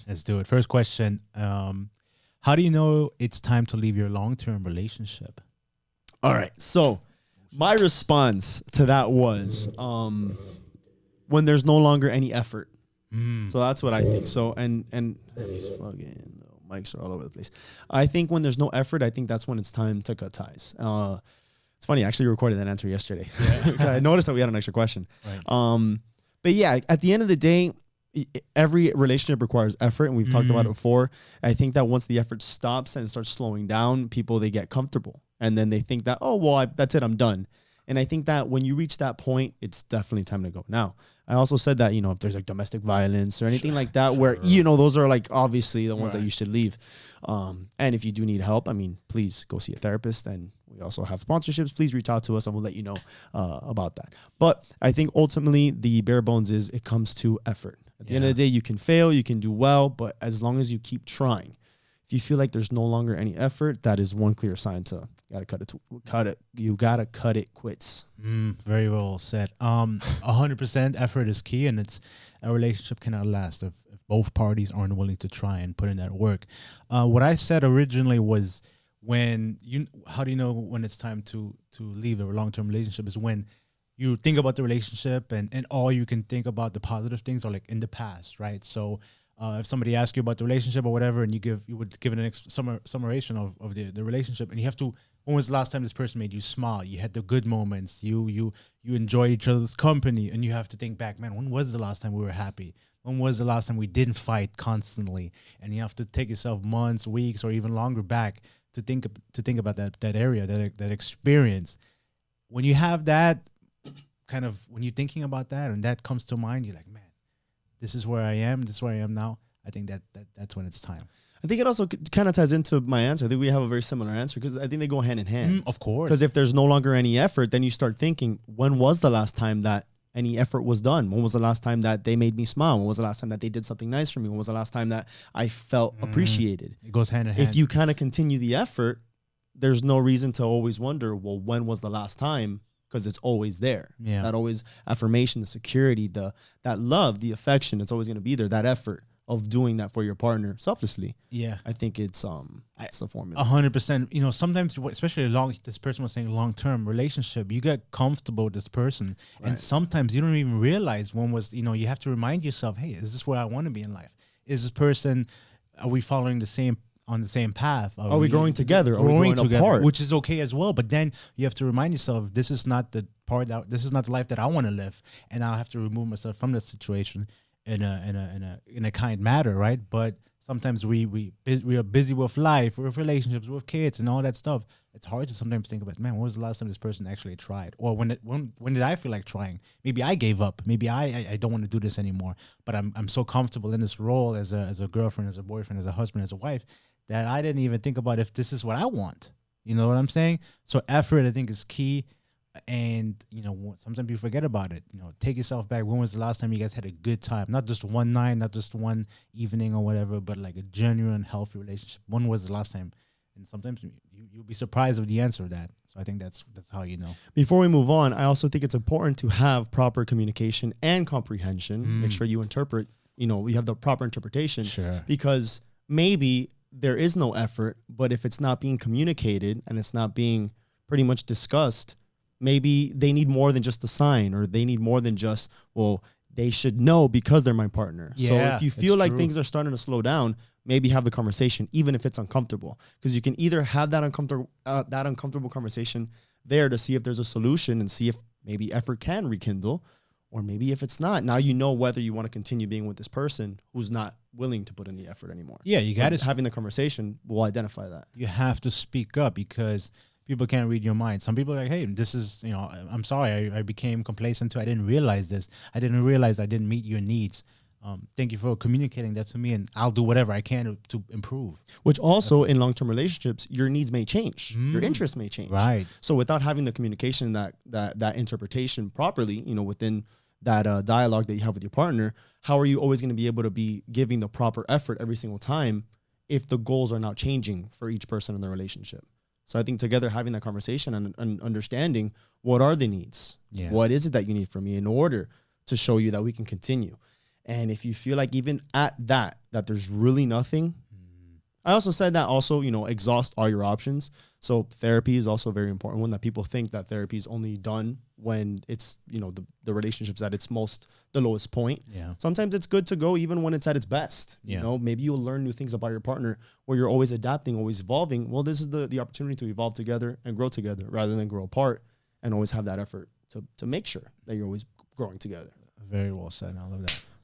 Let's do it. First question. How do you know it's time to leave your long-term relationship? All right. So my response to that was when there's no longer any effort. So that's what I think. So and these fucking mics are all over the place. I think when there's no effort, I think that's when it's time to cut ties. It's funny. I actually recorded that answer yesterday. Yeah. I noticed that we had an extra question. Right. But yeah, at the end of the day, every relationship requires effort, and we've talked about it before. I think that once the effort stops and starts slowing down, people they get comfortable, and then they think that, oh well, that's it, I'm done. And I think that when you reach that point, it's definitely time to go. Now, I also said that, if there's like domestic violence or anything like that, where, those are like obviously the ones that you should leave. And if you do need help, I mean, please go see a therapist. And we also have sponsorships. Please reach out to us and we'll let you know about that. But I think ultimately the bare bones is it comes to effort. At the end of the day, you can fail, you can do well, but as long as you keep trying, if you feel like there's no longer any effort, that is one clear sign to you gotta cut it quits. Very well said. 100% effort is key, and it's a relationship cannot last if both parties aren't willing to try and put in that work. What I said originally was how do you know when it's time to leave a long-term relationship is when you think about the relationship and all you can think about the positive things are like in the past, right? So if somebody asks you about the relationship or whatever, and you would give an summation of the relationship, and you have to, when was the last time this person made you smile? You had the good moments. You enjoyed each other's company, and you have to think back, man, when was the last time we were happy? When was the last time we didn't fight constantly? And you have to take yourself months, weeks, or even longer back to think about that area, that experience. When you have that kind of, when you're thinking about that and that comes to mind, you're like, man, this is where I am. This is where I am now. I think that's when it's time. I think it also kind of ties into my answer. I think we have a very similar answer because I think they go hand in hand. Of course. Because if there's no longer any effort, then you start thinking, when was the last time that any effort was done? When was the last time that they made me smile? When was the last time that they did something nice for me? When was the last time that I felt appreciated? It goes hand in hand. If you kind of continue the effort, there's no reason to always wonder, well, when was the last time? Because it's always there. Yeah. That always affirmation, the security, that love, the affection, it's always going to be there. That effort of doing that for your partner selflessly. Yeah. I think it's the formula. 100%. Sometimes, especially this person was saying long-term relationship, you get comfortable with this person. Right. And sometimes you don't even realize when was, you have to remind yourself, hey, is this where I want to be in life? Is this person, are we following on the same path? Are we growing together? Are we growing together? Apart? Which is okay as well. But then you have to remind yourself, this is not the life that I want to live. And I'll have to remove myself from that situation in a kind manner, right? But sometimes we are busy with life, with relationships, with kids and all that stuff. It's hard to sometimes think about, man, when was the last time this person actually tried? Or when did I feel like trying? Maybe I gave up. Maybe I don't want to do this anymore. But I'm so comfortable in this role as a girlfriend, as a boyfriend, as a husband, as a wife, that I didn't even think about if this is what I want. You know what I'm saying? So effort, I think, is key. And, sometimes you forget about it. Take yourself back. When was the last time you guys had a good time? Not just one night, not just one evening or whatever, but like a genuine, healthy relationship. When was the last time? And sometimes you'll be surprised with the answer of that. So I think that's how you know. Before we move on, I also think it's important to have proper communication and comprehension. Make sure you interpret, you have the proper interpretation. Sure. Because maybe there is no effort, but if it's not being communicated and it's not being pretty much discussed, maybe they need more than just a sign, or they need more than just, well, they should know because they're my partner. Yeah, so if you feel like things are starting to slow down, maybe have the conversation, even if it's uncomfortable, because you can either have that uncomfortable conversation there to see if there's a solution and see if maybe effort can rekindle, or maybe if it's not, now you know whether you want to continue being with this person who's not willing to put in the effort anymore. Yeah, you got to having the conversation will identify that. You have to speak up because people can't read your mind. Some people are like, hey, this is, I'm sorry, I became complacent too. I didn't realize this. I didn't realize I didn't meet your needs. Thank you for communicating that to me, and I'll do whatever I can to improve. Which also in long-term relationships, your needs may change. Your interests may change. Right. So without having the communication, that interpretation properly, within that dialogue that you have with your partner, how are you always going to be able to be giving the proper effort every single time if the goals are not changing for each person in the relationship? So I think together having that conversation and understanding what are the needs, what is it that you need from me in order to show you that we can continue. And if you feel like even at that there's really nothing, I also said that also, you know, exhaust all your options. So therapy is also a very important one, that people think that therapy is only done when it's, you know, the relationship's at its the lowest point. Yeah. Sometimes it's good to go even when it's at its best. Yeah. You know, maybe you'll learn new things about your partner where you're always adapting, always evolving. Well, this is the opportunity to evolve together and grow together rather than grow apart, and always have that effort to make sure that you're always growing together. Very well said. I love that.